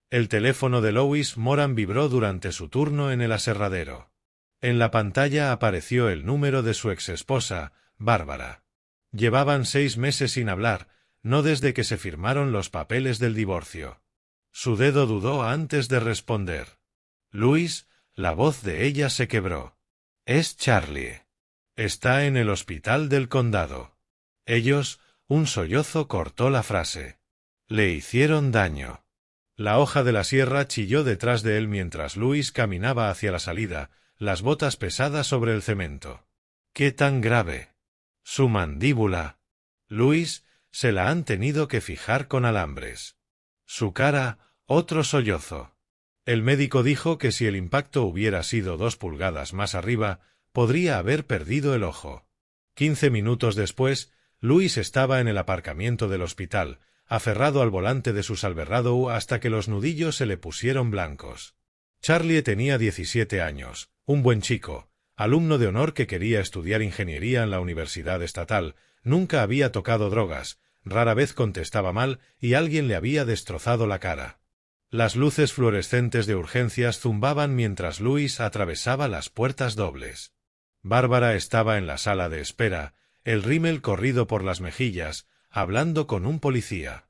El teléfono de Louis Moran vibró durante su turno en el aserradero. En la pantalla apareció el número de su exesposa, Bárbara. Llevaban 6 meses sin hablar, no desde que se firmaron los papeles del divorcio. Su dedo dudó antes de responder. Louis, la voz de ella se quebró. Es Charlie. Está en el hospital del condado. Ellos, un sollozo cortó la frase. Le hicieron daño. La hoja de la sierra chilló detrás de él mientras Louis caminaba hacia la salida, las botas pesadas sobre el cemento. ¿Qué tan grave? Su mandíbula. Louis, se la han tenido que fijar con alambres. Su cara, otro sollozo. El médico dijo que si el impacto hubiera sido 2 pulgadas más arriba, podría haber perdido el ojo. 15 minutos después, Louis estaba en el aparcamiento del hospital, aferrado al volante de su Silverado hasta que los nudillos se le pusieron blancos. Charlie tenía 17 años, un buen chico, alumno de honor que quería estudiar ingeniería en la Universidad Estatal, nunca había tocado drogas, rara vez contestaba mal y alguien le había destrozado la cara. Las luces fluorescentes de urgencias zumbaban mientras Louis atravesaba las puertas dobles. Bárbara estaba en la sala de espera, el rímel corrido por las mejillas, hablando con un policía.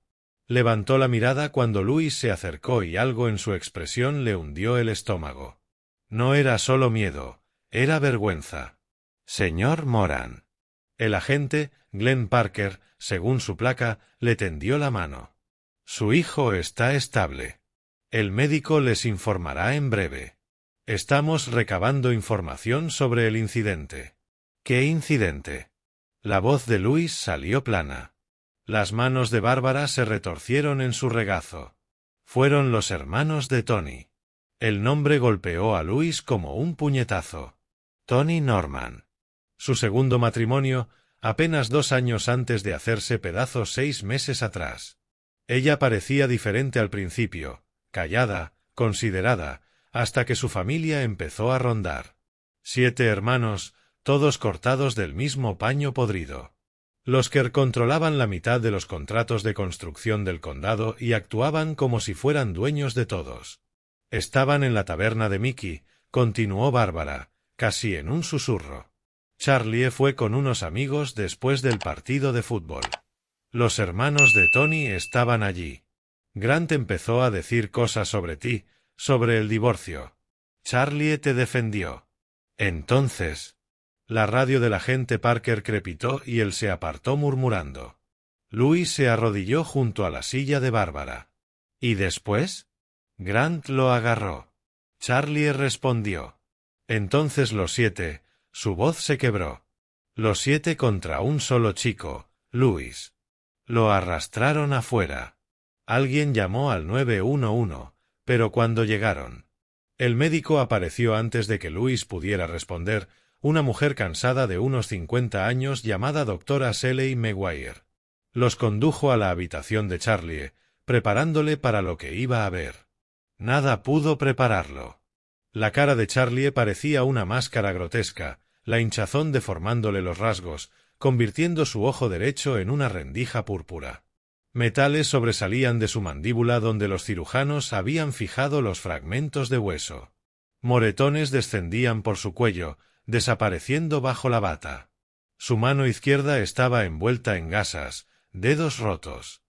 Levantó la mirada cuando Louis se acercó y algo en su expresión le hundió el estómago. No era solo miedo, era vergüenza. Señor Moran. El agente, Glenn Parker, según su placa, le tendió la mano. Su hijo está estable. El médico les informará en breve. Estamos recabando información sobre el incidente. ¿Qué incidente? La voz de Louis salió plana. Las manos de Bárbara se retorcieron en su regazo. Fueron los hermanos de Tony. El nombre golpeó a Louis como un puñetazo. Tony Norman. Su segundo matrimonio, apenas 2 años antes de hacerse pedazos 6 meses atrás. Ella parecía diferente al principio, callada, considerada, hasta que su familia empezó a rondar. 7 hermanos, todos cortados del mismo paño podrido. Los que controlaban la mitad de los contratos de construcción del condado y actuaban como si fueran dueños de todos. Estaban en la taberna de Mickey, continuó Bárbara, casi en un susurro. Charlie fue con unos amigos después del partido de fútbol. Los hermanos de Tony estaban allí. Grant empezó a decir cosas sobre ti, sobre el divorcio. Charlie te defendió. Entonces... La radio del agente Parker crepitó y él se apartó murmurando. Louis se arrodilló junto a la silla de Bárbara. ¿Y después? Grant lo agarró. Charlie respondió. Entonces los 7, su voz se quebró. Los 7 contra un solo chico, Louis. Lo arrastraron afuera. Alguien llamó al 911, pero cuando llegaron. El médico apareció antes de que Louis pudiera responder, una mujer cansada de unos 50 años llamada doctora Shelley Maguire. Los condujo a la habitación de Charlie, preparándole para lo que iba a ver. Nada pudo prepararlo. La cara de Charlie parecía una máscara grotesca, la hinchazón deformándole los rasgos, convirtiendo su ojo derecho en una rendija púrpura. Metales sobresalían de su mandíbula donde los cirujanos habían fijado los fragmentos de hueso. Moretones descendían por su cuello, desapareciendo bajo la bata. Su mano izquierda estaba envuelta en gasas, dedos rotos.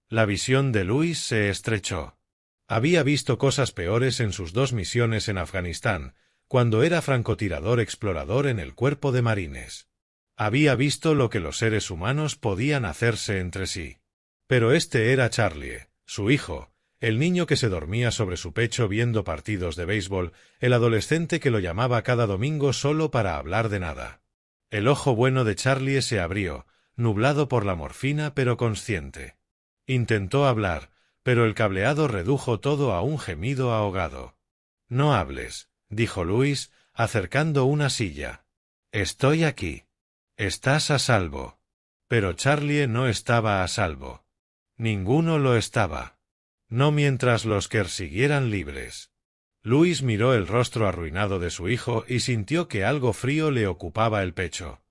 La visión de Louis se estrechó. Había visto cosas peores en sus 2 misiones en Afganistán, cuando era francotirador explorador en el cuerpo de marines. Había visto lo que los seres humanos podían hacerse entre sí. Pero este era Charlie, su hijo, el niño que se dormía sobre su pecho viendo partidos de béisbol, el adolescente que lo llamaba cada domingo solo para hablar de nada. El ojo bueno de Charlie se abrió, nublado por la morfina pero consciente. Intentó hablar, pero el cableado redujo todo a un gemido ahogado. No hables, dijo Louis, acercando una silla. Estoy aquí. Estás a salvo. Pero Charlie no estaba a salvo. Ninguno lo estaba. No mientras los Kerr siguieran libres. Louis miró el rostro arruinado de su hijo y sintió que algo frío le ocupaba el pecho.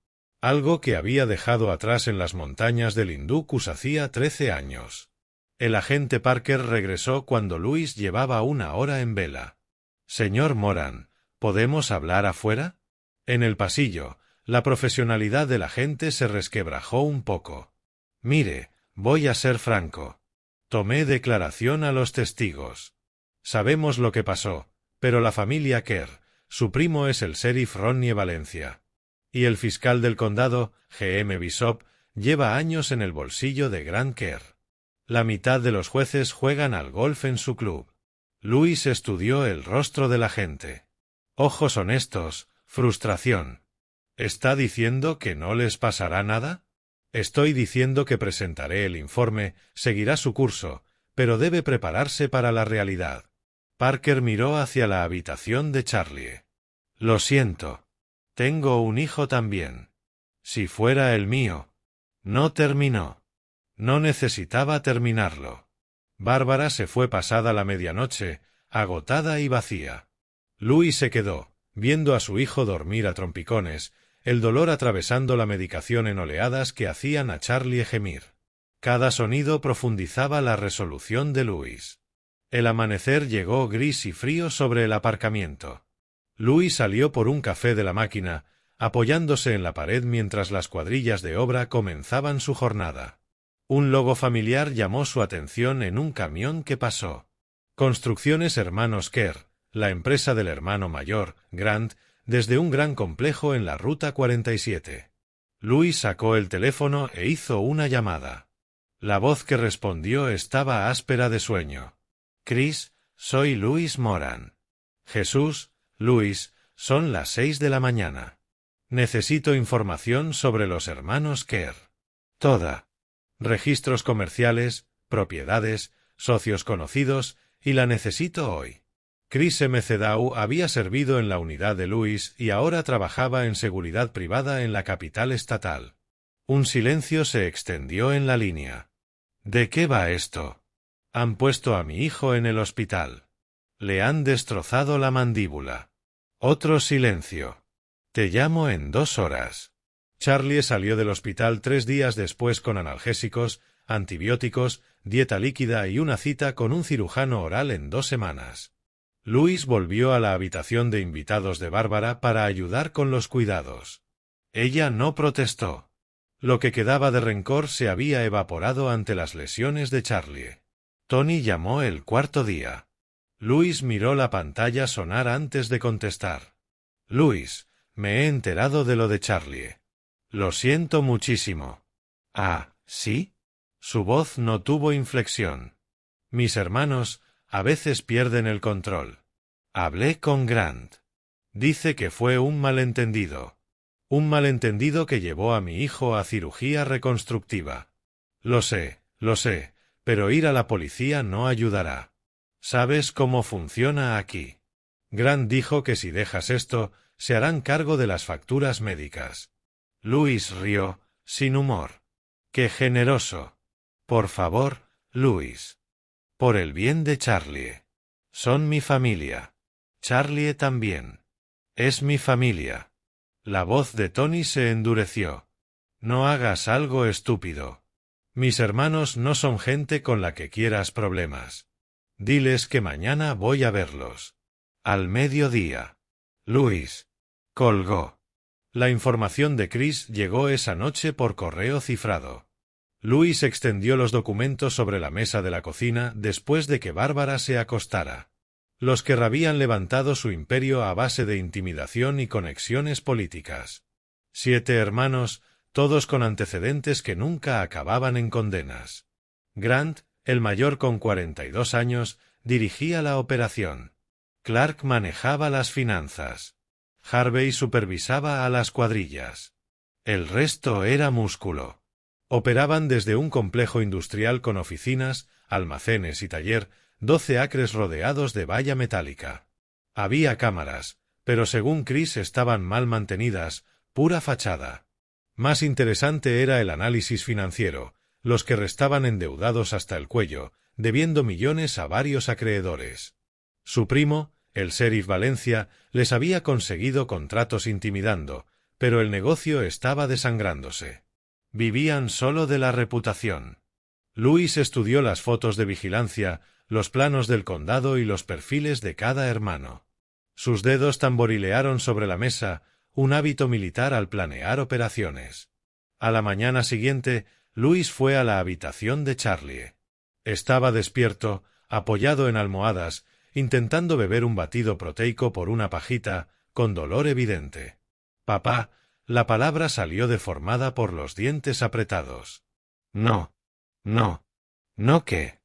Algo que había dejado atrás en las montañas del Hindu Kush hacía 13 años. El agente Parker regresó cuando Louis llevaba 1 hora en vela. «Señor Moran, ¿podemos hablar afuera?» En el pasillo, la profesionalidad del agente se resquebrajó un poco. «Mire, voy a ser franco. Tomé declaración a los testigos. Sabemos lo que pasó, pero la familia Kerr, su primo es el sheriff Ronnie Valencia. Y el fiscal del condado, G.M. Bishop, lleva años en el bolsillo de Grant Kerr. La mitad de los jueces juegan al golf en su club». Louis estudió el rostro del agente. Ojos honestos, frustración. ¿Está diciendo que no les pasará nada? Estoy diciendo que presentaré el informe, seguirá su curso, pero debe prepararse para la realidad. Parker miró hacia la habitación de Charlie. Lo siento. Tengo un hijo también. Si fuera el mío. No terminó. No necesitaba terminarlo. Bárbara se fue pasada la medianoche, agotada y vacía. Louis se quedó, viendo a su hijo dormir a trompicones, el dolor atravesando la medicación en oleadas que hacían a Charlie gemir. Cada sonido profundizaba la resolución de Louis. El amanecer llegó gris y frío sobre el aparcamiento. Louis salió por un café de la máquina, apoyándose en la pared mientras las cuadrillas de obra comenzaban su jornada. Un logo familiar llamó su atención en un camión que pasó. Construcciones Hermanos Kerr, la empresa del hermano mayor, Grant, desde un gran complejo en la Ruta 47. Louis sacó el teléfono e hizo una llamada. La voz que respondió estaba áspera de sueño. «Chris, soy Louis Moran». «Jesús, Louis, son las 6 de la mañana. Necesito información sobre los hermanos Kerr. Toda. Registros comerciales, propiedades, socios conocidos, y la necesito hoy». Chris Mcdowell había servido en la unidad de Louis y ahora trabajaba en seguridad privada en la capital estatal. Un silencio se extendió en la línea. «¿De qué va esto?» «Han puesto a mi hijo en el hospital. Le han destrozado la mandíbula». Otro silencio. «Te llamo en 2 horas». Charlie salió del hospital 3 días después con analgésicos, antibióticos, dieta líquida y una cita con un cirujano oral en 2 semanas. Louis volvió a la habitación de invitados de Bárbara para ayudar con los cuidados. Ella no protestó. Lo que quedaba de rencor se había evaporado ante las lesiones de Charlie. Tony llamó el 4.º día. Louis miró la pantalla sonar antes de contestar. «Louis, me he enterado de lo de Charlie. Lo siento muchísimo». «Ah, ¿sí?» Su voz no tuvo inflexión. «Mis hermanos a veces pierden el control. Hablé con Grant. Dice que fue un malentendido. Un malentendido que llevó a mi hijo a cirugía reconstructiva. Lo sé, pero ir a la policía no ayudará. ¿Sabes cómo funciona aquí? Grant dijo que si dejas esto, se harán cargo de las facturas médicas». Louis rió, sin humor. «¡Qué generoso! Por favor, Louis. Por el bien de Charlie. Son mi familia. Charlie también. Es mi familia». La voz de Tony se endureció. «No hagas algo estúpido. Mis hermanos no son gente con la que quieras problemas. Diles que mañana voy a verlos. Al mediodía». Louis colgó. La información de Chris llegó esa noche por correo cifrado. Louis extendió los documentos sobre la mesa de la cocina después de que Bárbara se acostara. Los que habían levantado su imperio a base de intimidación y conexiones políticas. 7 hermanos, todos con antecedentes que nunca acababan en condenas. Grant, el mayor con 42 años, dirigía la operación. Clark manejaba las finanzas. Harvey supervisaba a las cuadrillas. El resto era músculo. Operaban desde un complejo industrial con oficinas, almacenes y taller, 12 acres rodeados de valla metálica. Había cámaras, pero según Chris estaban mal mantenidas, pura fachada. Más interesante era el análisis financiero, los que restaban endeudados hasta el cuello, debiendo millones a varios acreedores. Su primo, el sheriff Valencia, les había conseguido contratos intimidando, pero el negocio estaba desangrándose. Vivían solo de la reputación. Louis estudió las fotos de vigilancia, los planos del condado y los perfiles de cada hermano. Sus dedos tamborilearon sobre la mesa, un hábito militar al planear operaciones. A la mañana siguiente, Louis fue a la habitación de Charlie. Estaba despierto, apoyado en almohadas, intentando beber un batido proteico por una pajita, con dolor evidente. «Papá», la palabra salió deformada por los dientes apretados. «No. No. ¿No qué?»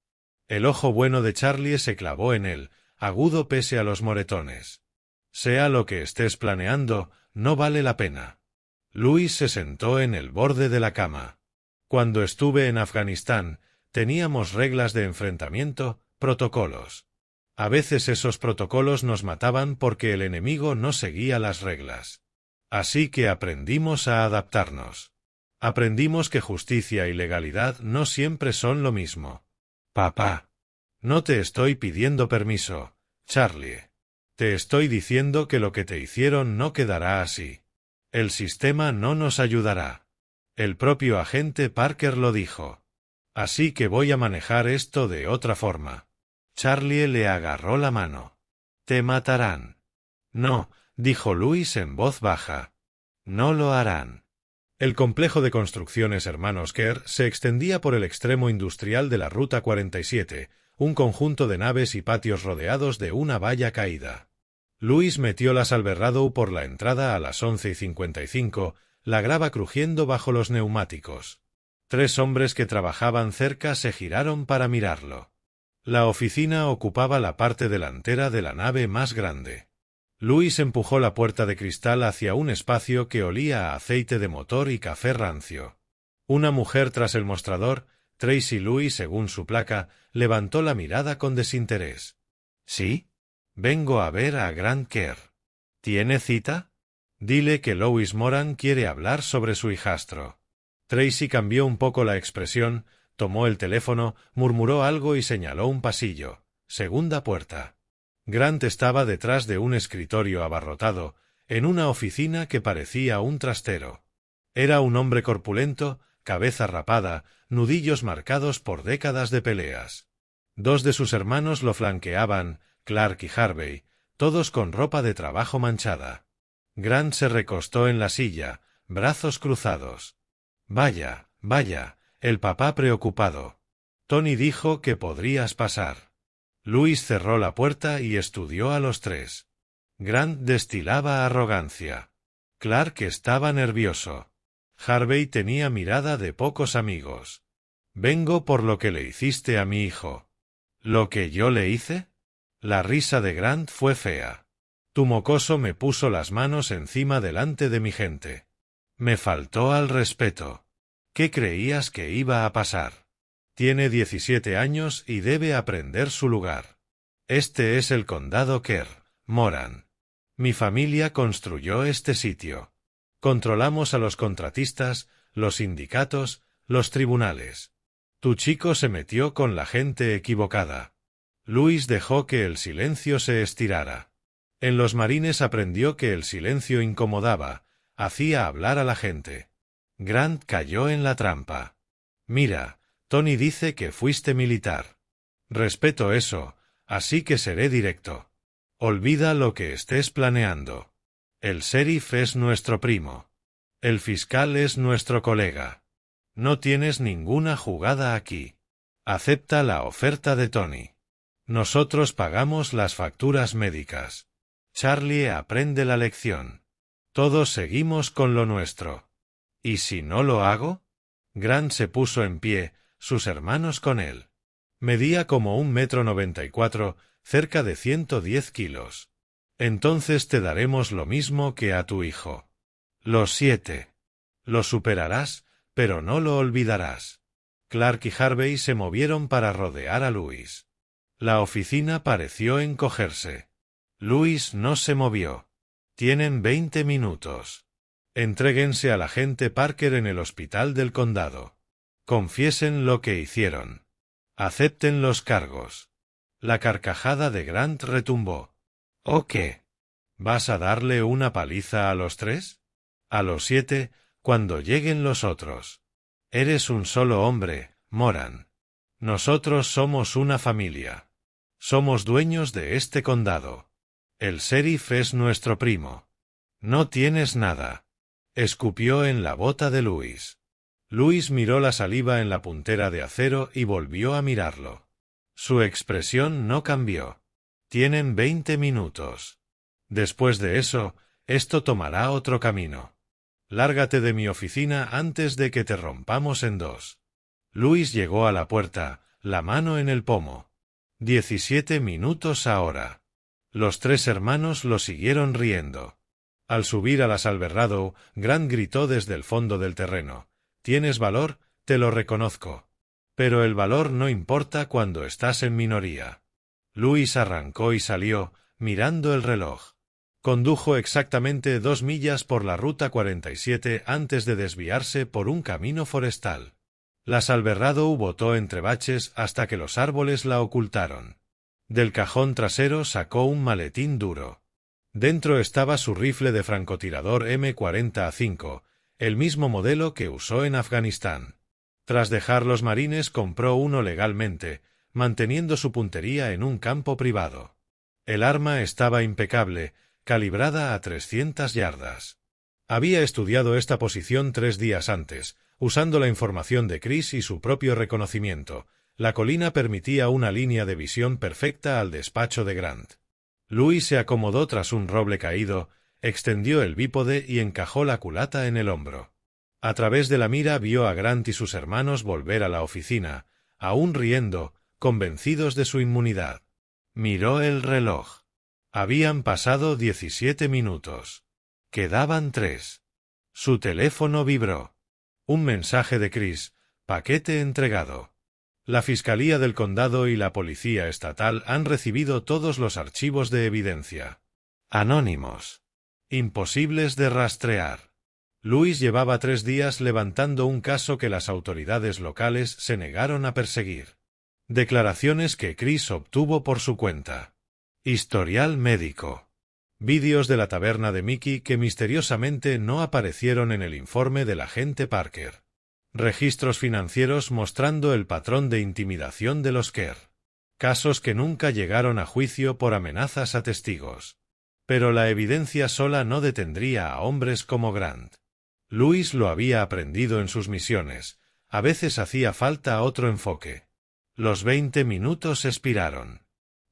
El ojo bueno de Charlie se clavó en él, agudo pese a los moretones. «Sea lo que estés planeando, no vale la pena». Louis se sentó en el borde de la cama. «Cuando estuve en Afganistán, teníamos reglas de enfrentamiento, protocolos. A veces esos protocolos nos mataban porque el enemigo no seguía las reglas. Así que aprendimos a adaptarnos. Aprendimos que justicia y legalidad no siempre son lo mismo». «Papá». «No te estoy pidiendo permiso, Charlie. Te estoy diciendo que lo que te hicieron no quedará así. El sistema no nos ayudará. El propio agente Parker lo dijo. Así que voy a manejar esto de otra forma». Charlie le agarró la mano. «Te matarán». «No», dijo Louis en voz baja. «No lo harán». El complejo de construcciones hermanos Kerr se extendía por el extremo industrial de la Ruta 47, un conjunto de naves y patios rodeados de una valla caída. Louis metió la Silverado por la entrada a las 11:55, la grava crujiendo bajo los neumáticos. 3 hombres que trabajaban cerca se giraron para mirarlo. La oficina ocupaba la parte delantera de la nave más grande. Louis empujó la puerta de cristal hacia un espacio que olía a aceite de motor y café rancio. Una mujer tras el mostrador, Tracy Louis según su placa, levantó la mirada con desinterés. «¿Sí? Vengo a ver a Grant Kerr. ¿Tiene cita? Dile que Louis Moran quiere hablar sobre su hijastro». Tracy cambió un poco la expresión, tomó el teléfono, murmuró algo y señaló un pasillo. «Segunda puerta». Grant estaba detrás de un escritorio abarrotado, en una oficina que parecía un trastero. Era un hombre corpulento, cabeza rapada, nudillos marcados por décadas de peleas. 2 de sus hermanos lo flanqueaban, Clark y Harvey, todos con ropa de trabajo manchada. Grant se recostó en la silla, brazos cruzados. «Vaya, vaya», el papá preocupado. «Tony dijo que podrías pasar». Louis cerró la puerta y estudió a los 3. Grant destilaba arrogancia. Clark estaba nervioso. Harvey tenía mirada de pocos amigos. «Vengo por lo que le hiciste a mi hijo». «¿Lo que yo le hice?» La risa de Grant fue fea. «Tu mocoso me puso las manos encima delante de mi gente. Me faltó al respeto. ¿Qué creías que iba a pasar? Tiene 17 años y debe aprender su lugar. Este es el condado Kerr, Moran. Mi familia construyó este sitio. Controlamos a los contratistas, los sindicatos, los tribunales. Tu chico se metió con la gente equivocada». Louis dejó que el silencio se estirara. En los marines aprendió que el silencio incomodaba, hacía hablar a la gente. Grant cayó en la trampa. «Mira, Tony dice que fuiste militar. Respeto eso, así que seré directo. Olvida lo que estés planeando. El sheriff es nuestro primo. El fiscal es nuestro colega. No tienes ninguna jugada aquí. Acepta la oferta de Tony. Nosotros pagamos las facturas médicas. Charlie aprende la lección. Todos seguimos con lo nuestro. ¿Y si no lo hago?» Grant se puso en pie, sus hermanos con él. Medía como 1,94 m, cerca de 110 kilos. «Entonces te daremos lo mismo que a tu hijo. Los 7. Lo superarás, pero no lo olvidarás». Clark y Harvey se movieron para rodear a Louis. La oficina pareció encogerse. Louis no se movió. «Tienen 20 minutos. Entréguense al agente Parker en el hospital del condado. Confiesen lo que hicieron. Acepten los cargos». La carcajada de Grant retumbó. «¿O qué? ¿Vas a darle una paliza a los 3? A los 7, cuando lleguen los otros. Eres un solo hombre, Moran. Nosotros somos una familia. Somos dueños de este condado. El sheriff es nuestro primo. No tienes nada. Escupió en la bota de Luis. Luis miró la saliva en la puntera de acero y volvió a mirarlo. Su expresión no cambió. Tienen 20 minutos. Después de eso, esto tomará otro camino. Lárgate de mi oficina antes de que te rompamos en dos. Luis llegó a la puerta, la mano en el pomo. 17 minutos ahora. Los tres hermanos lo siguieron riendo. Al subir a la Salverrado, Grant gritó desde el fondo del terreno. «¿Tienes valor? Te lo reconozco. Pero el valor no importa cuando estás en minoría». Luis arrancó y salió, mirando el reloj. Condujo exactamente 2 millas por la ruta 47 antes de desviarse por un camino forestal. La Salverrado botó entre baches hasta que los árboles la ocultaron. Del cajón trasero sacó un maletín duro. Dentro estaba su rifle de francotirador M40A5, el mismo modelo que usó en Afganistán. Tras dejar los marines compró uno legalmente, manteniendo su puntería en un campo privado. El arma estaba impecable, calibrada a 300 yardas. Había estudiado esta posición 3 días antes, usando la información de Chris y su propio reconocimiento. La colina permitía una línea de visión perfecta al despacho de Grant. Louis se acomodó tras un roble caído, extendió el bípode y encajó la culata en el hombro. A través de la mira vio a Grant y sus hermanos volver a la oficina, aún riendo, convencidos de su inmunidad. Miró el reloj. Habían pasado 17 minutos. Quedaban 3. Su teléfono vibró. Un mensaje de Chris, paquete entregado. La Fiscalía del Condado y la Policía Estatal han recibido todos los archivos de evidencia. Anónimos. Imposibles de rastrear. Luis llevaba 3 días levantando un caso que las autoridades locales se negaron a perseguir. Declaraciones que Chris obtuvo por su cuenta. Historial médico. Vídeos de la taberna de Mickey que misteriosamente no aparecieron en el informe del agente Parker. Registros financieros mostrando el patrón de intimidación de los Kerr. Casos que nunca llegaron a juicio por amenazas a testigos. Pero la evidencia sola no detendría a hombres como Grant. Luis lo había aprendido en sus misiones. A veces hacía falta otro enfoque. Los 20 minutos expiraron.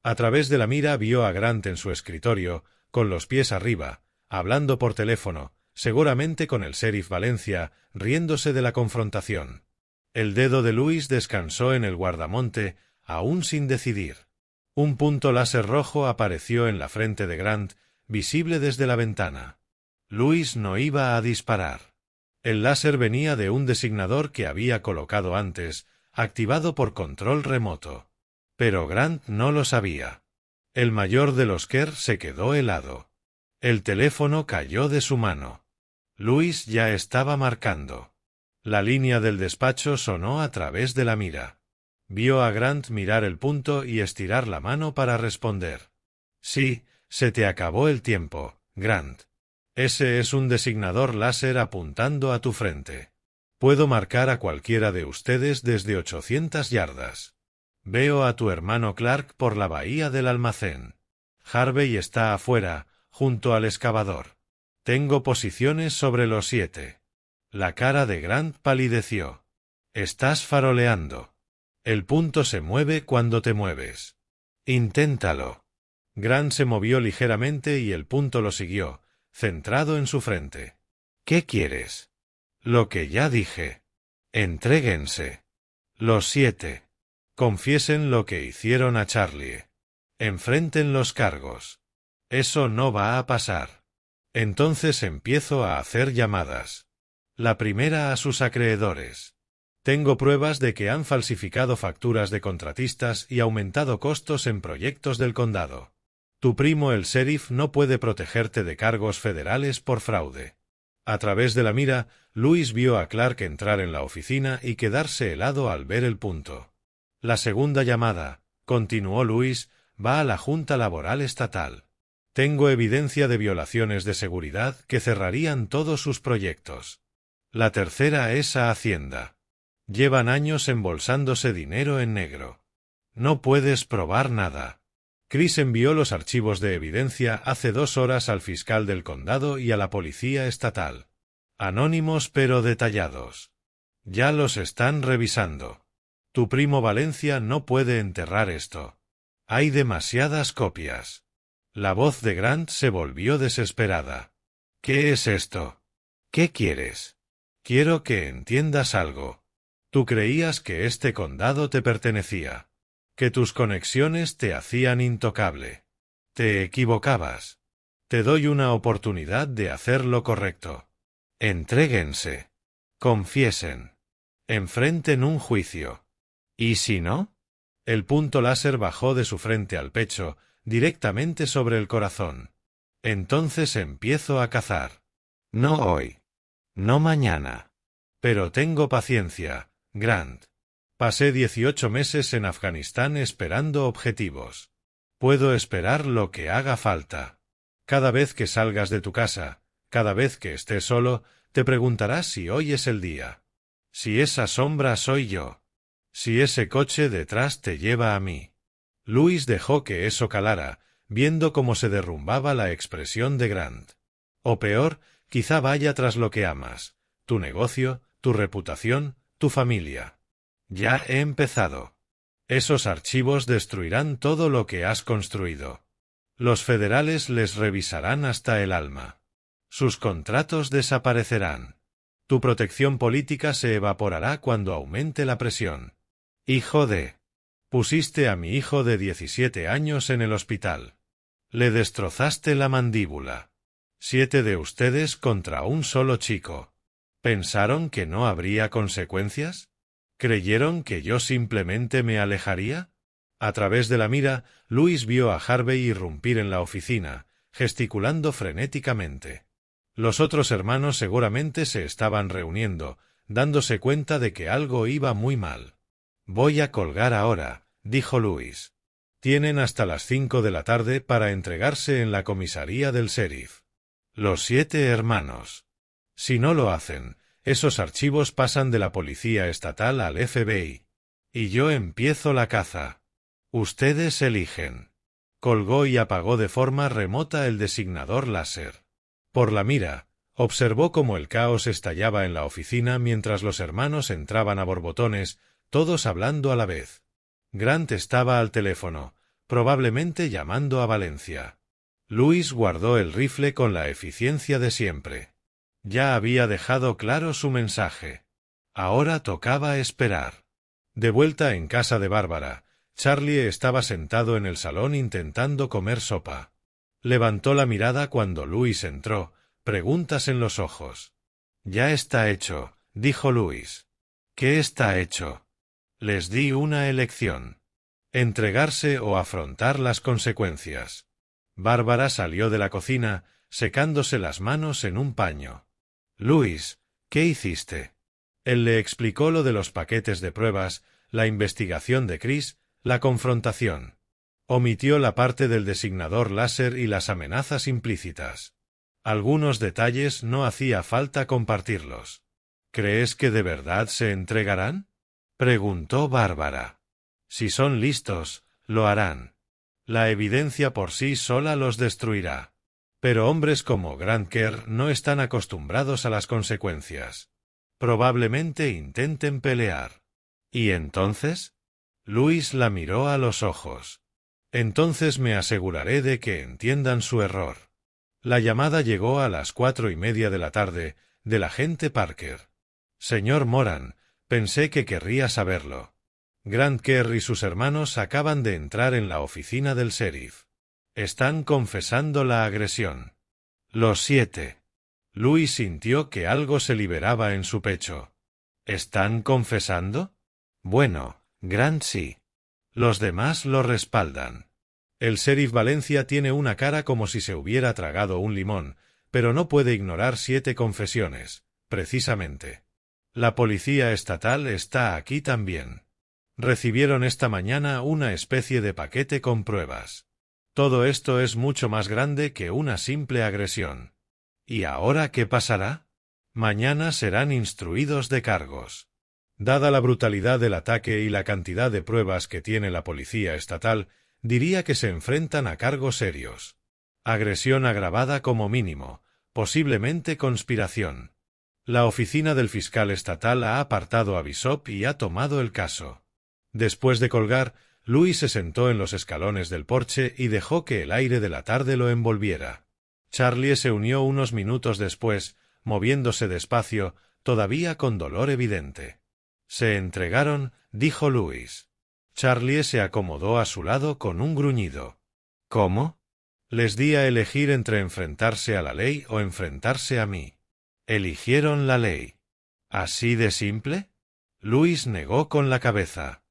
A través de la mira vio a Grant en su escritorio, con los pies arriba, hablando por teléfono, seguramente con el sheriff Valencia, riéndose de la confrontación. El dedo de Luis descansó en el guardamonte, aún sin decidir. Un punto láser rojo apareció en la frente de Grant, visible desde la ventana. Luis no iba a disparar. El láser venía de un designador que había colocado antes, activado por control remoto. Pero Grant no lo sabía. El mayor de los Kerr se quedó helado. El teléfono cayó de su mano. Luis ya estaba marcando. La línea del despacho sonó a través de la mira. Vio a Grant mirar el punto y estirar la mano para responder. Sí, se te acabó el tiempo, Grant. Ese es un designador láser apuntando a tu frente. Puedo marcar a cualquiera de ustedes desde 800 yardas. Veo a tu hermano Clark por la bahía del almacén. Harvey está afuera, junto al excavador. Tengo posiciones sobre los 7. La cara de Grant palideció. Estás faroleando. El punto se mueve cuando te mueves. Inténtalo. Grant se movió ligeramente y el punto lo siguió, centrado en su frente. ¿Qué quieres? Lo que ya dije. Entréguense. Los 7. Confiesen lo que hicieron a Charlie. Enfrenten los cargos. Eso no va a pasar. Entonces empiezo a hacer llamadas. La primera a sus acreedores. Tengo pruebas de que han falsificado facturas de contratistas y aumentado costos en proyectos del condado. Tu primo el sheriff no puede protegerte de cargos federales por fraude. A través de la mira, Luis vio a Clark entrar en la oficina y quedarse helado al ver el punto. La segunda llamada, continuó Luis, va a la Junta Laboral Estatal. Tengo evidencia de violaciones de seguridad que cerrarían todos sus proyectos. La tercera es a Hacienda. Llevan años embolsándose dinero en negro. No puedes probar nada. Chris envió los archivos de evidencia hace 2 horas al fiscal del condado y a la policía estatal. Anónimos pero detallados. Ya los están revisando. Tu primo Valencia no puede enterrar esto. Hay demasiadas copias. La voz de Grant se volvió desesperada. ¿Qué es esto? ¿Qué quieres? Quiero que entiendas algo. Tú creías que este condado te pertenecía, que tus conexiones te hacían intocable. Te equivocabas. Te doy una oportunidad de hacer lo correcto. Entréguense. Confiesen. Enfrenten un juicio. ¿Y si no? El punto láser bajó de su frente al pecho, directamente sobre el corazón. Entonces empiezo a cazar. No hoy. No mañana. Pero tengo paciencia, Grant. Pasé 18 meses en Afganistán esperando objetivos. Puedo esperar lo que haga falta. Cada vez que salgas de tu casa, cada vez que estés solo, te preguntarás si hoy es el día. Si esa sombra soy yo. Si ese coche detrás te lleva a mí. Louis dejó que eso calara, viendo cómo se derrumbaba la expresión de Grant. O peor, quizá vaya tras lo que amas, tu negocio, tu reputación, tu familia. Ya he empezado. Esos archivos destruirán todo lo que has construido. Los federales les revisarán hasta el alma. Sus contratos desaparecerán. Tu protección política se evaporará cuando aumente la presión. Hijo de... Pusiste a mi hijo de 17 años en el hospital. Le destrozaste la mandíbula. 7 de ustedes contra un solo chico. ¿Pensaron que no habría consecuencias? ¿Creyeron que yo simplemente me alejaría? A través de la mira, Louis vio a Harvey irrumpir en la oficina, gesticulando frenéticamente. Los otros hermanos seguramente se estaban reuniendo, dándose cuenta de que algo iba muy mal. Voy a colgar ahora, dijo Louis. Tienen hasta las 5 de la tarde para entregarse en la comisaría del sheriff. Los 7 hermanos. Si no lo hacen, esos archivos pasan de la policía estatal al FBI. Y yo empiezo la caza. Ustedes eligen. Colgó y apagó de forma remota el designador láser. Por la mira, observó cómo el caos estallaba en la oficina mientras los hermanos entraban a borbotones, todos hablando a la vez. Grant estaba al teléfono, probablemente llamando a Valencia. Louis guardó el rifle con la eficiencia de siempre. Ya había dejado claro su mensaje. Ahora tocaba esperar. De vuelta en casa de Bárbara, Charlie estaba sentado en el salón intentando comer sopa. Levantó la mirada cuando Louis entró, preguntas en los ojos. Ya está hecho, dijo Louis. ¿Qué está hecho? Les di una elección. Entregarse o afrontar las consecuencias. Bárbara salió de la cocina, secándose las manos en un paño. Louis, ¿qué hiciste? Él le explicó lo de los paquetes de pruebas, la investigación de Chris, la confrontación. Omitió la parte del designador láser y las amenazas implícitas. Algunos detalles no hacía falta compartirlos. ¿Crees que de verdad se entregarán? Preguntó Bárbara. Si son listos, lo harán. La evidencia por sí sola los destruirá. Pero hombres como Grant Kerr no están acostumbrados a las consecuencias. Probablemente intenten pelear. ¿Y entonces? Louis la miró a los ojos. Entonces me aseguraré de que entiendan su error. La llamada llegó a las 4:30 de la tarde, del agente Parker. Señor Moran, pensé que querría saberlo. Grant Kerr y sus hermanos acaban de entrar en la oficina del sheriff. Están confesando la agresión. Los 7. Louis sintió que algo se liberaba en su pecho. ¿Están confesando? Bueno, Grant sí. Los demás lo respaldan. El sheriff Valencia tiene una cara como si se hubiera tragado un limón, pero no puede ignorar 7 confesiones, precisamente. La policía estatal está aquí también. Recibieron esta mañana una especie de paquete con pruebas. Todo esto es mucho más grande que una simple agresión. ¿Y ahora qué pasará? Mañana serán instruidos de cargos. Dada la brutalidad del ataque y la cantidad de pruebas que tiene la policía estatal, diría que se enfrentan a cargos serios. Agresión agravada como mínimo, posiblemente conspiración. La oficina del fiscal estatal ha apartado a Bishop y ha tomado el caso. Después de colgar, Louis se sentó en los escalones del porche y dejó que el aire de la tarde lo envolviera. Charlie se unió unos minutos después, moviéndose despacio, todavía con dolor evidente. Se entregaron, dijo Louis. Charlie se acomodó a su lado con un gruñido. ¿Cómo? Les di a elegir entre enfrentarse a la ley o enfrentarse a mí. Eligieron la ley. ¿Así de simple? Louis negó con la cabeza.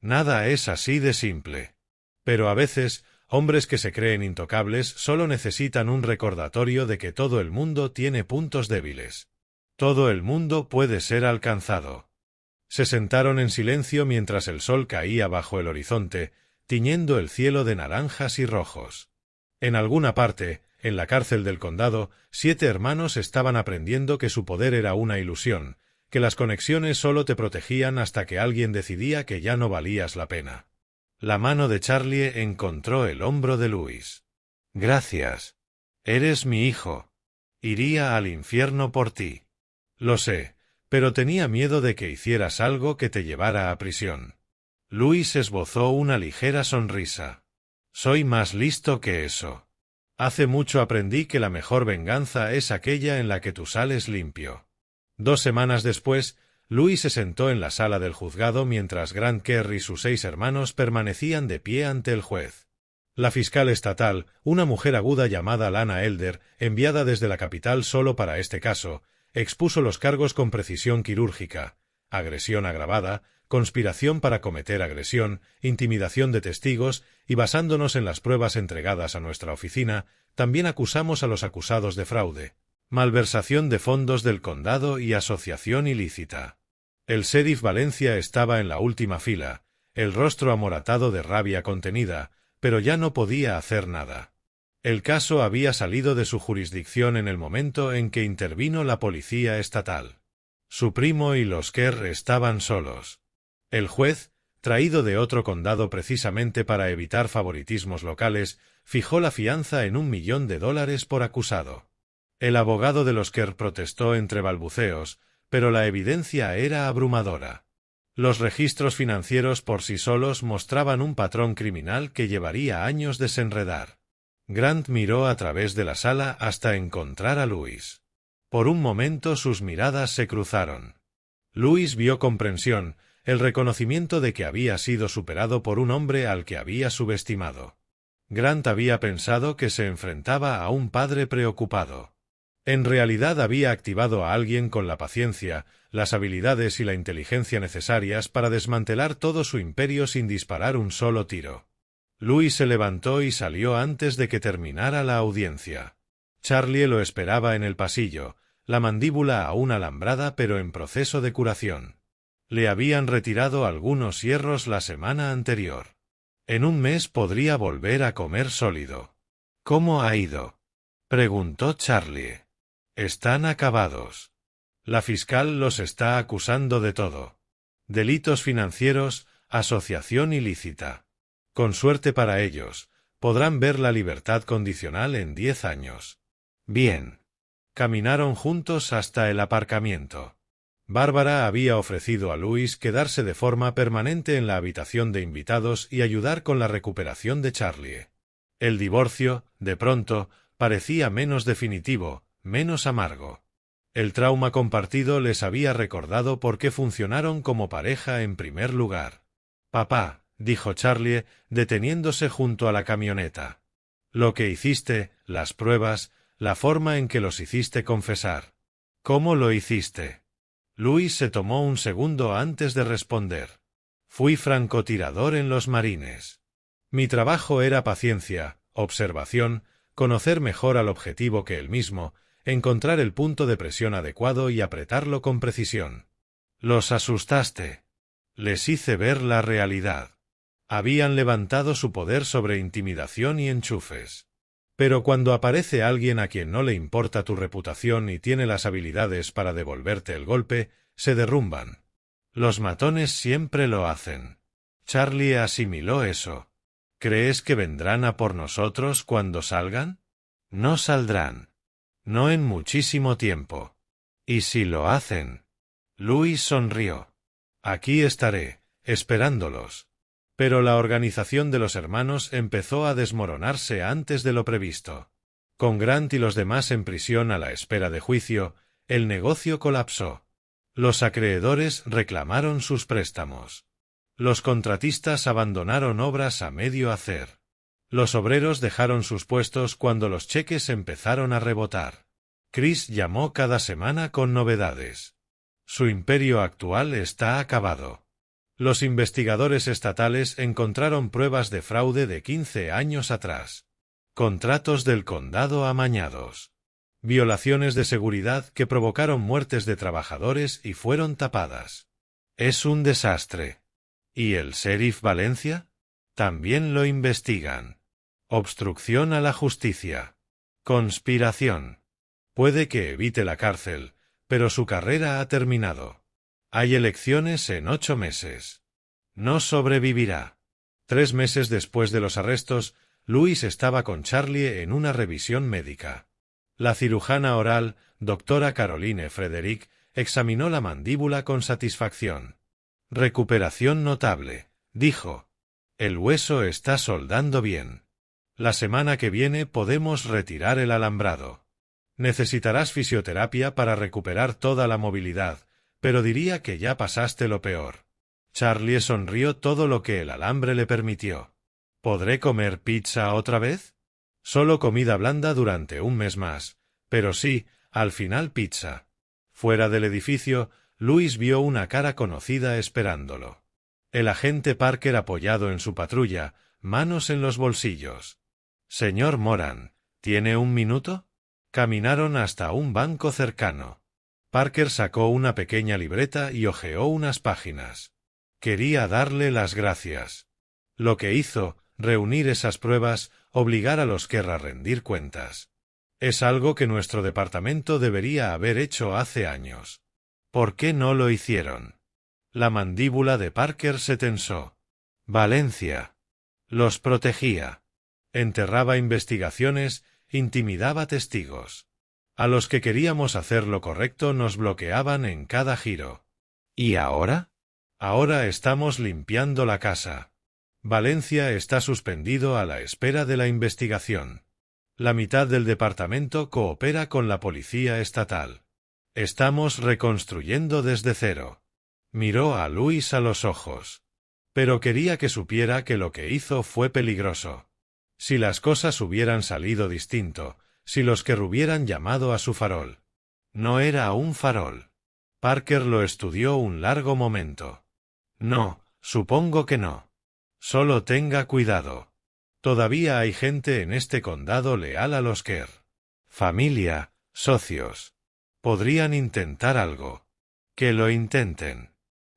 Nada es así de simple. Pero a veces, hombres que se creen intocables solo necesitan un recordatorio de que todo el mundo tiene puntos débiles. Todo el mundo puede ser alcanzado. Se sentaron en silencio mientras el sol caía bajo el horizonte, tiñendo el cielo de naranjas y rojos. En alguna parte, en la cárcel del condado, 7 hermanos estaban aprendiendo que su poder era una ilusión, que las conexiones solo te protegían hasta que alguien decidía que ya no valías la pena. La mano de Charlie encontró el hombro de Louis. Gracias. Eres mi hijo. Iría al infierno por ti. Lo sé, pero tenía miedo de que hicieras algo que te llevara a prisión. Louis esbozó una ligera sonrisa. Soy más listo que eso. Hace mucho aprendí que la mejor venganza es aquella en la que tú sales limpio. 2 semanas después, Louis se sentó en la sala del juzgado mientras Grant Kerr y sus 6 hermanos permanecían de pie ante el juez. La fiscal estatal, una mujer aguda llamada Lana Elder, enviada desde la capital solo para este caso, expuso los cargos con precisión quirúrgica: agresión agravada, conspiración para cometer agresión, intimidación de testigos, y basándonos en las pruebas entregadas a nuestra oficina, también acusamos a los acusados de fraude, malversación de fondos del condado y asociación ilícita. El sheriff Valencia estaba en la última fila, el rostro amoratado de rabia contenida, pero ya no podía hacer nada. El caso había salido de su jurisdicción en el momento en que intervino la policía estatal. Su primo y los Kerr estaban solos. El juez, traído de otro condado precisamente para evitar favoritismos locales, fijó la fianza en $1.000.000 por acusado. El abogado de los Kerr protestó entre balbuceos, pero la evidencia era abrumadora. Los registros financieros por sí solos mostraban un patrón criminal que llevaría años desenredar. Grant miró a través de la sala hasta encontrar a Louis. Por un momento sus miradas se cruzaron. Louis vio comprensión, el reconocimiento de que había sido superado por un hombre al que había subestimado. Grant había pensado que se enfrentaba a un padre preocupado. En realidad había activado a alguien con la paciencia, las habilidades y la inteligencia necesarias para desmantelar todo su imperio sin disparar un solo tiro. Louis se levantó y salió antes de que terminara la audiencia. Charlie lo esperaba en el pasillo, la mandíbula aún alambrada pero en proceso de curación. Le habían retirado algunos hierros la semana anterior. En un mes podría volver a comer sólido. ¿Cómo ha ido?, preguntó Charlie. Están acabados. La fiscal los está acusando de todo. Delitos financieros, asociación ilícita. Con suerte para ellos, podrán ver la libertad condicional en 10 años. Bien. Caminaron juntos hasta el aparcamiento. Bárbara había ofrecido a Louis quedarse de forma permanente en la habitación de invitados y ayudar con la recuperación de Charlie. El divorcio, de pronto, parecía menos definitivo, menos amargo. El trauma compartido les había recordado por qué funcionaron como pareja en primer lugar. «Papá», dijo Charlie, deteniéndose junto a la camioneta. «Lo que hiciste, las pruebas, la forma en que los hiciste confesar. ¿Cómo lo hiciste?». Louis se tomó un segundo antes de responder. «Fui francotirador en los Marines. Mi trabajo era paciencia, observación, conocer mejor al objetivo que él mismo, encontrar el punto de presión adecuado y apretarlo con precisión. Los asustaste. Les hice ver la realidad. Habían levantado su poder sobre intimidación y enchufes. Pero cuando aparece alguien a quien no le importa tu reputación y tiene las habilidades para devolverte el golpe, se derrumban. Los matones siempre lo hacen. Charlie asimiló eso. ¿Crees que vendrán a por nosotros cuando salgan? No saldrán. No en muchísimo tiempo. ¿Y si lo hacen? Louis sonrió. Aquí estaré, esperándolos. Pero la organización de los hermanos empezó a desmoronarse antes de lo previsto. Con Grant y los demás en prisión a la espera de juicio, el negocio colapsó. Los acreedores reclamaron sus préstamos. Los contratistas abandonaron obras a medio hacer. Los obreros dejaron sus puestos cuando los cheques empezaron a rebotar. Chris llamó cada semana con novedades. Su imperio actual está acabado. Los investigadores estatales encontraron pruebas de fraude de 15 años atrás. Contratos del condado amañados. Violaciones de seguridad que provocaron muertes de trabajadores y fueron tapadas. Es un desastre. ¿Y el sheriff Valencia? También lo investigan. Obstrucción a la justicia. Conspiración. Puede que evite la cárcel, pero su carrera ha terminado. Hay elecciones en 8 meses. No sobrevivirá. 3 meses después de los arrestos, Louis estaba con Charlie en una revisión médica. La cirujana oral, doctora Caroline Frederick, examinó la mandíbula con satisfacción. Recuperación notable, dijo. El hueso está soldando bien. La semana que viene podemos retirar el alambrado. Necesitarás fisioterapia para recuperar toda la movilidad, pero diría que ya pasaste lo peor. Charlie sonrió todo lo que el alambre le permitió. ¿Podré comer pizza otra vez? Solo comida blanda durante un mes más, pero sí, al final pizza. Fuera del edificio, Louis vio una cara conocida esperándolo. El agente Parker apoyado en su patrulla, manos en los bolsillos. Señor Moran, ¿tiene un minuto? Caminaron hasta un banco cercano. Parker sacó una pequeña libreta y hojeó unas páginas. Quería darle las gracias. Lo que hizo, reunir esas pruebas, obligar a los Kerr a rendir cuentas. Es algo que nuestro departamento debería haber hecho hace años. ¿Por qué no lo hicieron? La mandíbula de Parker se tensó. Valencia. Los protegía. Enterraba investigaciones, intimidaba testigos. A los que queríamos hacer lo correcto nos bloqueaban en cada giro. ¿Y ahora? Ahora estamos limpiando la casa. Valencia está suspendido a la espera de la investigación. La mitad del departamento coopera con la policía estatal. Estamos reconstruyendo desde cero. Miró a Louis a los ojos. Pero quería que supiera que lo que hizo fue peligroso. Si las cosas hubieran salido distinto, si los que hubieran llamado a su farol. No era un farol. Parker lo estudió un largo momento. No, supongo que no. Solo tenga cuidado. Todavía hay gente en este condado leal a los Kerr. Familia, socios. Podrían intentar algo. Que lo intenten.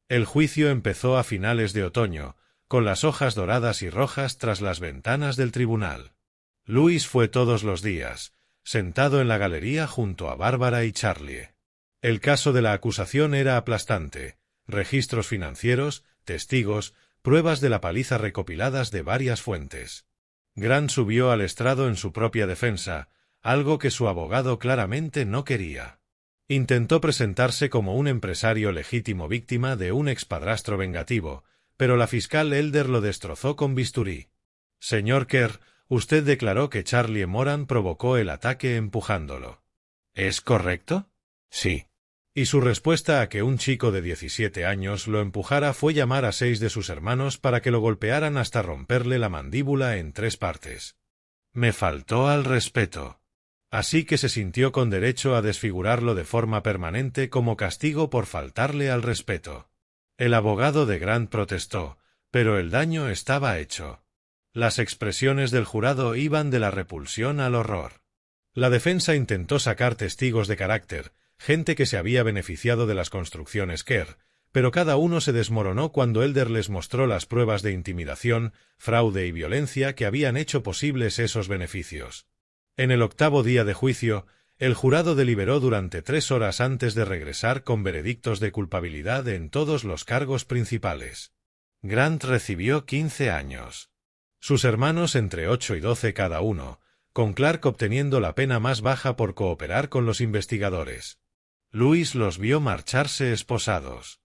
El juicio empezó a finales de otoño, con las hojas doradas y rojas tras las ventanas del tribunal. Louis fue todos los días, sentado en la galería junto a Bárbara y Charlie. El caso de la acusación era aplastante. Registros financieros, testigos, pruebas de la paliza recopiladas de varias fuentes. Grant subió al estrado en su propia defensa, algo que su abogado claramente no quería. Intentó presentarse como un empresario legítimo víctima de un expadrastro vengativo, pero la fiscal Elder lo destrozó con bisturí. Señor Kerr, usted declaró que Charlie Moran provocó el ataque empujándolo. ¿Es correcto? Sí. Y su respuesta a que un chico de 17 años lo empujara fue llamar a 6 de sus hermanos para que lo golpearan hasta romperle la mandíbula en 3 partes. Me faltó al respeto. Así que se sintió con derecho a desfigurarlo de forma permanente como castigo por faltarle al respeto. El abogado de Grant protestó, pero el daño estaba hecho. Las expresiones del jurado iban de la repulsión al horror. La defensa intentó sacar testigos de carácter, gente que se había beneficiado de las construcciones Kerr, pero cada uno se desmoronó cuando Elder les mostró las pruebas de intimidación, fraude y violencia que habían hecho posibles esos beneficios. En el 8º día de juicio, El jurado deliberó durante 3 horas antes de regresar con veredictos de culpabilidad en todos los cargos principales. Grant recibió 15 años. Sus hermanos entre 8 y 12 cada uno, con Clark obteniendo la pena más baja por cooperar con los investigadores. Louis los vio marcharse esposados.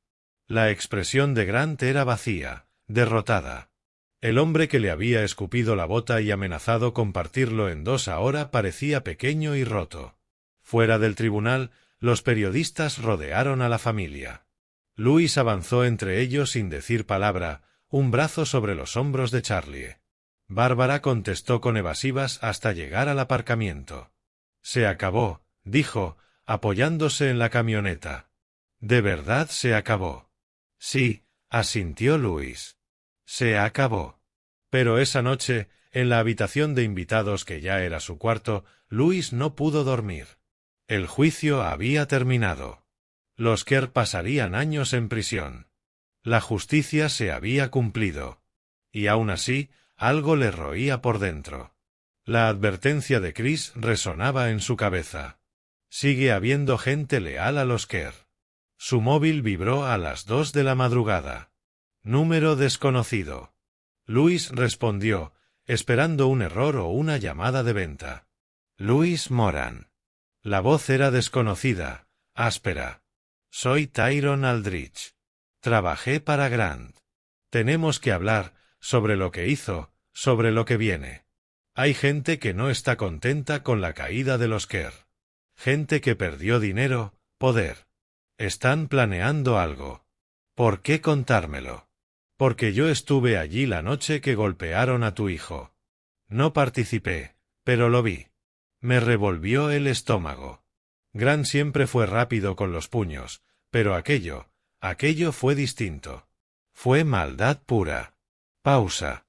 La expresión de Grant era vacía, derrotada. El hombre que le había escupido la bota y amenazado con partirlo en 2 ahora parecía pequeño y roto. Fuera del tribunal, los periodistas rodearon a la familia. Louis avanzó entre ellos sin decir palabra, un brazo sobre los hombros de Charlie. Bárbara contestó con evasivas hasta llegar al aparcamiento. Se acabó, dijo, apoyándose en la camioneta. ¿De verdad se acabó? Sí, asintió Louis. Se acabó. Pero esa noche, en la habitación de invitados que ya era su cuarto, Louis no pudo dormir. El juicio había terminado. Los Kerr pasarían años en prisión. La justicia se había cumplido. Y aún así, algo le roía por dentro. La advertencia de Chris resonaba en su cabeza. Sigue habiendo gente leal a los Kerr. Su móvil vibró a las 2 de la madrugada. Número desconocido. Louis respondió, esperando un error o una llamada de venta. Louis Moran. La voz era desconocida, áspera. Soy Tyrone Aldrich. Trabajé para Grant. Tenemos que hablar sobre lo que hizo, sobre lo que viene. Hay gente que no está contenta con la caída de los Kerr. Gente que perdió dinero, poder. Están planeando algo. ¿Por qué contármelo? Porque yo estuve allí la noche que golpearon a tu hijo. No participé, pero lo vi. Me revolvió el estómago. Grant siempre fue rápido con los puños, pero aquello fue distinto. Fue maldad pura. Pausa.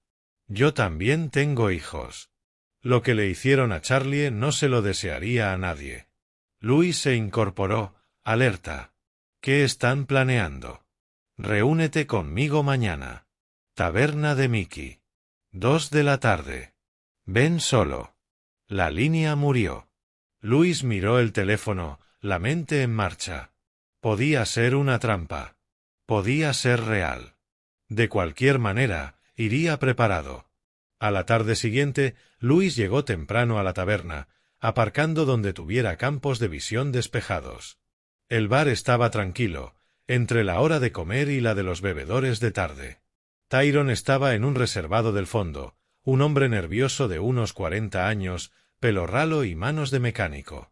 Yo también tengo hijos. Lo que le hicieron a Charlie no se lo desearía a nadie. Louis se incorporó, alerta. ¿Qué están planeando? Reúnete conmigo mañana. Taberna de Mickey. 2 de la tarde. Ven solo. La línea murió. Louis miró el teléfono, la mente en marcha. Podía ser una trampa. Podía ser real. De cualquier manera, iría preparado. A la tarde siguiente, Louis llegó temprano a la taberna, aparcando donde tuviera campos de visión despejados. El bar estaba tranquilo, entre la hora de comer y la de los bebedores de tarde. Tyrone estaba en un reservado del fondo, un hombre nervioso de unos 40 años, pelo ralo y manos de mecánico.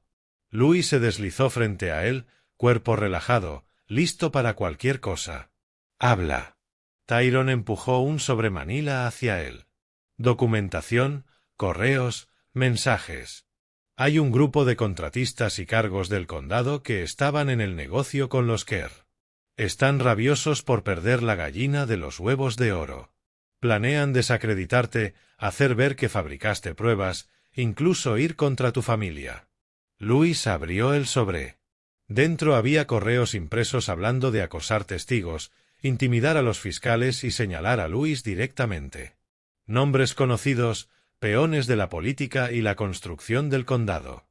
Louis se deslizó frente a él, cuerpo relajado, listo para cualquier cosa. «Habla». Tyrone empujó un sobremanila hacia él. Documentación, correos, mensajes. Hay un grupo de contratistas y cargos del condado que estaban en el negocio con los Kerr. Están rabiosos por perder la gallina de los huevos de oro. Planean desacreditarte, hacer ver que fabricaste pruebas, incluso ir contra tu familia. Louis abrió el sobre. Dentro había correos impresos hablando de acosar testigos, intimidar a los fiscales y señalar a Louis directamente. Nombres conocidos, peones de la política y la construcción del condado.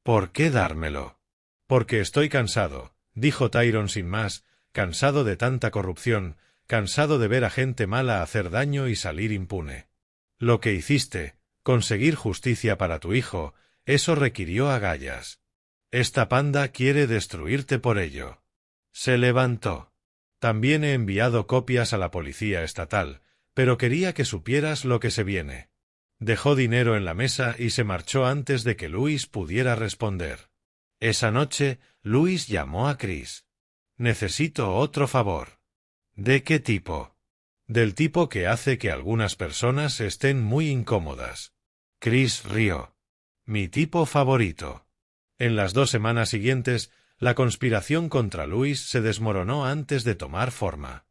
¿Por qué dármelo? Porque estoy cansado, dijo Tyrone sin más, cansado de tanta corrupción, cansado de ver a gente mala hacer daño y salir impune. Lo que hiciste, conseguir justicia para tu hijo, eso requirió agallas. Esta panda quiere destruirte por ello. Se levantó. También he enviado copias a la policía estatal, pero quería que supieras lo que se viene. Dejó dinero en la mesa y se marchó antes de que Louis pudiera responder. Esa noche, Louis llamó a Chris. Necesito otro favor. ¿De qué tipo? Del tipo que hace que algunas personas estén muy incómodas. Chris rió. Mi tipo favorito. En las 2 semanas siguientes, la conspiración contra Louis se desmoronó antes de tomar forma.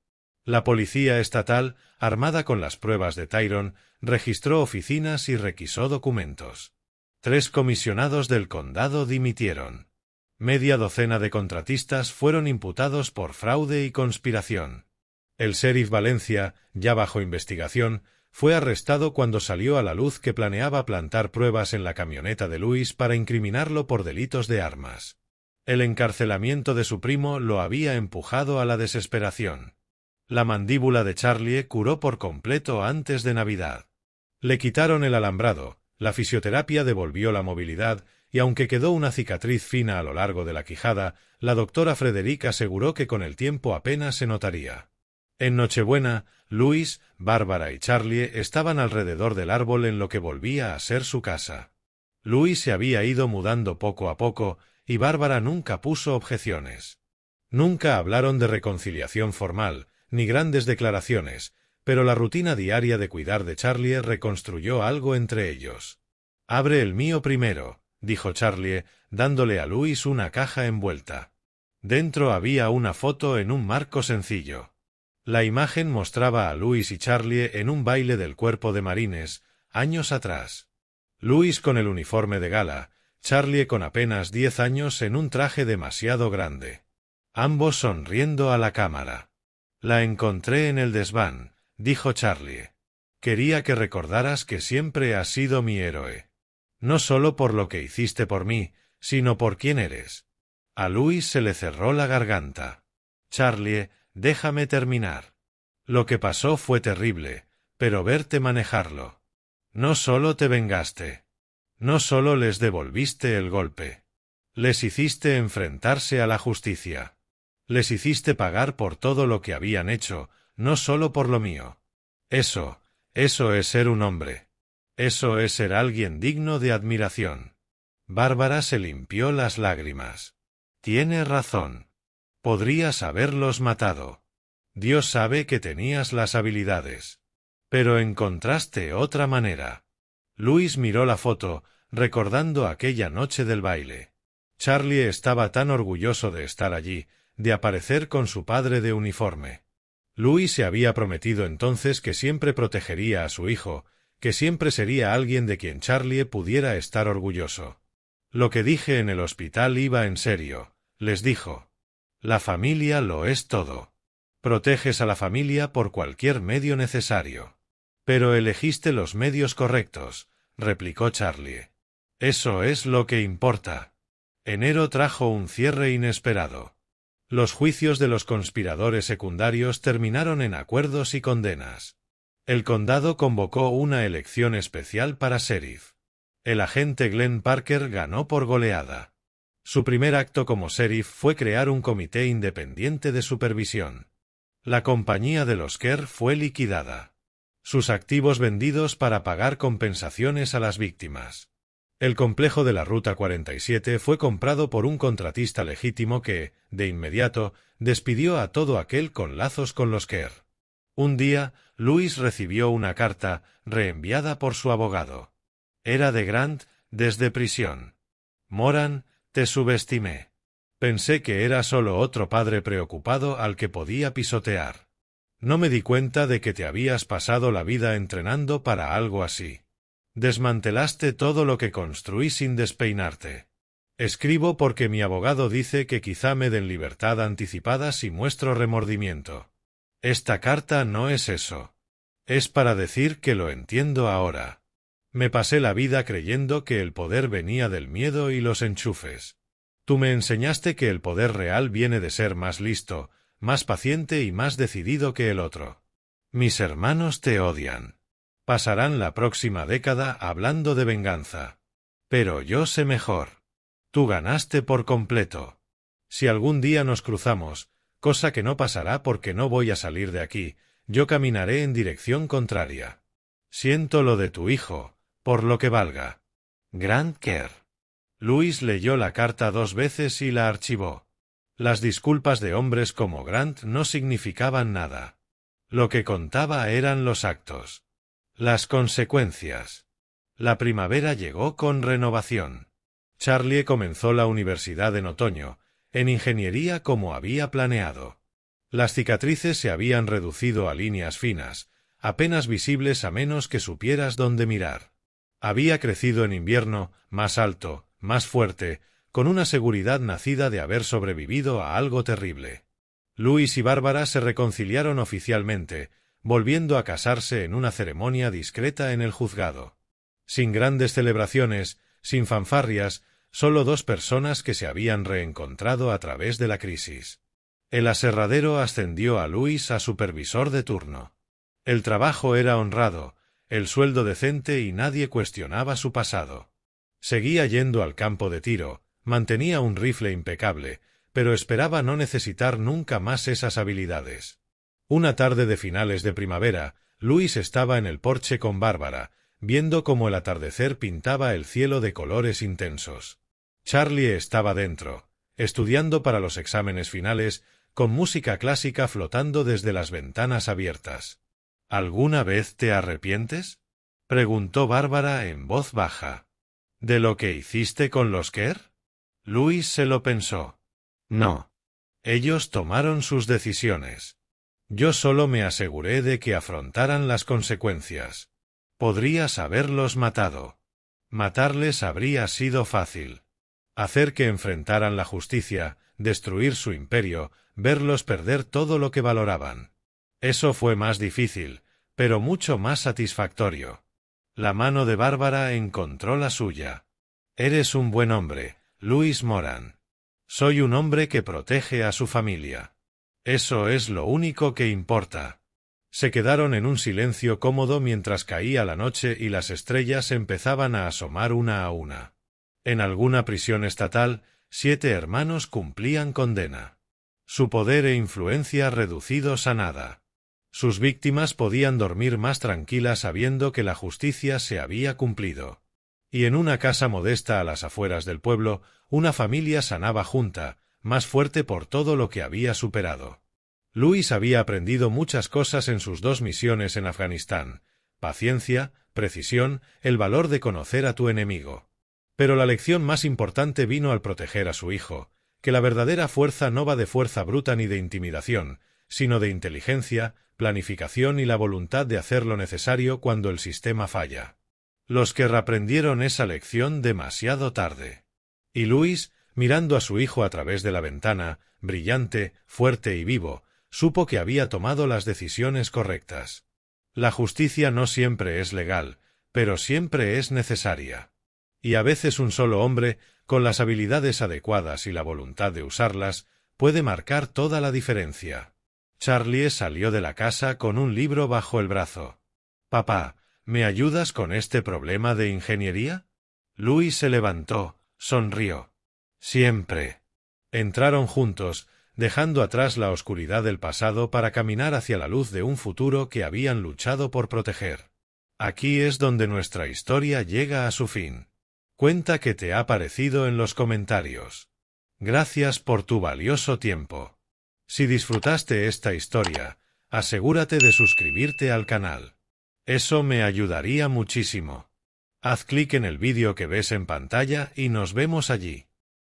La policía estatal, armada con las pruebas de Tyrone, registró oficinas y requisó documentos. 3 comisionados del condado dimitieron. Media docena de contratistas fueron imputados por fraude y conspiración. El sheriff Valencia, ya bajo investigación, fue arrestado cuando salió a la luz que planeaba plantar pruebas en la camioneta de Louis para incriminarlo por delitos de armas. El encarcelamiento de su primo lo había empujado a la desesperación. La mandíbula de Charlie curó por completo antes de Navidad. Le quitaron el alambrado, la fisioterapia devolvió la movilidad, y aunque quedó una cicatriz fina a lo largo de la quijada, la doctora Frederick aseguró que con el tiempo apenas se notaría. En Nochebuena, Louis, Bárbara y Charlie estaban alrededor del árbol en lo que volvía a ser su casa. Louis se había ido mudando poco a poco, y Bárbara nunca puso objeciones. Nunca hablaron de reconciliación formal, ni grandes declaraciones, pero la rutina diaria de cuidar de Charlie reconstruyó algo entre ellos. «Abre el mío primero», dijo Charlie, dándole a Louis una caja envuelta. Dentro había una foto en un marco sencillo. La imagen mostraba a Louis y Charlie en un baile del Cuerpo de Marines, años atrás. Louis con el uniforme de gala, Charlie con apenas 10 años en un traje demasiado grande. Ambos sonriendo a la cámara. «La encontré en el desván», dijo Charlie. «Quería que recordaras que siempre has sido mi héroe. No solo por lo que hiciste por mí, sino por quién eres». A Louis se le cerró la garganta. «Charlie, déjame terminar. Lo que pasó fue terrible, pero verte manejarlo. No solo te vengaste. No solo les devolviste el golpe. Les hiciste enfrentarse a la justicia. Les hiciste pagar por todo lo que habían hecho, no solo por lo mío. Eso es ser un hombre. Eso es ser alguien digno de admiración». Bárbara se limpió las lágrimas. «Tiene razón. Podrías haberlos matado. Dios sabe que tenías las habilidades. Pero encontraste otra manera». Louis miró la foto, recordando aquella noche del baile. Charlie estaba tan orgulloso de estar allí, de aparecer con su padre de uniforme. Louis se había prometido entonces que siempre protegería a su hijo, que siempre sería alguien de quien Charlie pudiera estar orgulloso. «Lo que dije en el hospital iba en serio», les dijo. «La familia lo es todo. Proteges a la familia por cualquier medio necesario». «Pero elegiste los medios correctos», replicó Charlie. «Eso es lo que importa». Enero trajo un cierre inesperado. Los juicios de los conspiradores secundarios terminaron en acuerdos y condenas. El condado convocó una elección especial para sheriff. El agente Glenn Parker ganó por goleada. Su primer acto como sheriff fue crear un comité independiente de supervisión. La compañía de los Kerr fue liquidada. Sus activos vendidos para pagar compensaciones a las víctimas. El complejo de la Ruta 47 fue comprado por un contratista legítimo que, de inmediato, despidió a todo aquel con lazos con los Kerr. Un día, Louis recibió una carta, reenviada por su abogado. Era de Grant, desde prisión. «Moran, te subestimé. Pensé que era solo otro padre preocupado al que podía pisotear. No me di cuenta de que te habías pasado la vida entrenando para algo así. Desmantelaste todo lo que construí sin despeinarte. Escribo porque mi abogado dice que quizá me den libertad anticipada si muestro remordimiento. Esta carta no es eso. Es para decir que lo entiendo ahora. Me pasé la vida creyendo que el poder venía del miedo y los enchufes. Tú me enseñaste que el poder real viene de ser más listo, más paciente y más decidido que el otro. Mis hermanos te odian. Pasarán la próxima década hablando de venganza. Pero yo sé mejor. Tú ganaste por completo. Si algún día nos cruzamos, cosa que no pasará porque no voy a salir de aquí, yo caminaré en dirección contraria. Siento lo de tu hijo, por lo que valga. Grant Kerr». Louis leyó la carta 2 veces y la archivó. Las disculpas de hombres como Grant no significaban nada. Lo que contaba eran los actos. Las consecuencias. La primavera llegó con renovación. Charlie comenzó la universidad en otoño, en ingeniería como había planeado. Las cicatrices se habían reducido a líneas finas, apenas visibles a menos que supieras dónde mirar. Había crecido en invierno, más alto, más fuerte, con una seguridad nacida de haber sobrevivido a algo terrible. Louis y Bárbara se reconciliaron oficialmente, volviendo a casarse en una ceremonia discreta en el juzgado. Sin grandes celebraciones, sin fanfarrias, solo dos personas que se habían reencontrado a través de la crisis. El aserradero ascendió a Luis a supervisor de turno. El trabajo era honrado, el sueldo decente y nadie cuestionaba su pasado. Seguía yendo al campo de tiro, mantenía un rifle impecable, pero esperaba no necesitar nunca más esas habilidades. Una tarde de finales de primavera, Luis estaba en el porche con Bárbara, viendo cómo el atardecer pintaba el cielo de colores intensos. Charlie estaba dentro, estudiando para los exámenes finales, con música clásica flotando desde las ventanas abiertas. ¿Alguna vez te arrepientes?, preguntó Bárbara en voz baja. ¿De lo que hiciste con los Kerr? Luis se lo pensó. No. Ellos tomaron sus decisiones. Yo solo me aseguré de que afrontaran las consecuencias. Podrías haberlos matado. Matarles habría sido fácil. Hacer que enfrentaran la justicia, destruir su imperio, verlos perder todo lo que valoraban. Eso fue más difícil, pero mucho más satisfactorio. La mano de Bárbara encontró la suya. Eres un buen hombre, Luis Moran. Soy un hombre que protege a su familia. Eso es lo único que importa. Se quedaron en un silencio cómodo mientras caía la noche y las estrellas empezaban a asomar una a una. En alguna prisión estatal, 7 hermanos cumplían condena. Su poder e influencia reducidos a nada. Sus víctimas podían dormir más tranquilas sabiendo que la justicia se había cumplido. Y en una casa modesta a las afueras del pueblo, una familia sanaba junta, más fuerte por todo lo que había superado. Luis había aprendido muchas cosas en sus 2 misiones en Afganistán: paciencia, precisión, el valor de conocer a tu enemigo. Pero la lección más importante vino al proteger a su hijo, que la verdadera fuerza no va de fuerza bruta ni de intimidación, sino de inteligencia, planificación y la voluntad de hacer lo necesario cuando el sistema falla. Los Kerr aprendieron esa lección demasiado tarde. Y Luis, mirando a su hijo a través de la ventana, brillante, fuerte y vivo, supo que había tomado las decisiones correctas. La justicia no siempre es legal, pero siempre es necesaria. Y a veces un solo hombre, con las habilidades adecuadas y la voluntad de usarlas, puede marcar toda la diferencia. Charlie salió de la casa con un libro bajo el brazo. «Papá, ¿me ayudas con este problema de ingeniería?» Luis se levantó, sonrió. «Siempre». Entraron juntos, dejando atrás la oscuridad del pasado para caminar hacia la luz de un futuro que habían luchado por proteger. Aquí es donde nuestra historia llega a su fin. Cuenta qué te ha parecido en los comentarios. Gracias por tu valioso tiempo. Si disfrutaste esta historia, asegúrate de suscribirte al canal. Eso me ayudaría muchísimo. Haz clic en el vídeo que ves en pantalla y nos vemos allí.